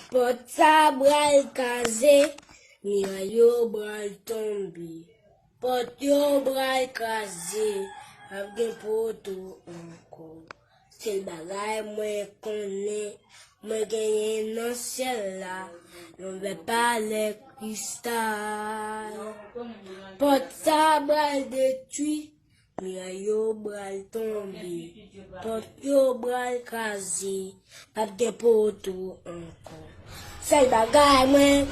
Pot sa bral kaze, miray yo bral tombe. Pot yo bral kaze, ap gen poto anko. Sel bagay mwen konen, mwen genyen nan sel la, non ve pale kristal. Pot sa bral detui, miray yo bral tombe. Pot yo bral kaze, ap gen poto anko. Sel bagay mwen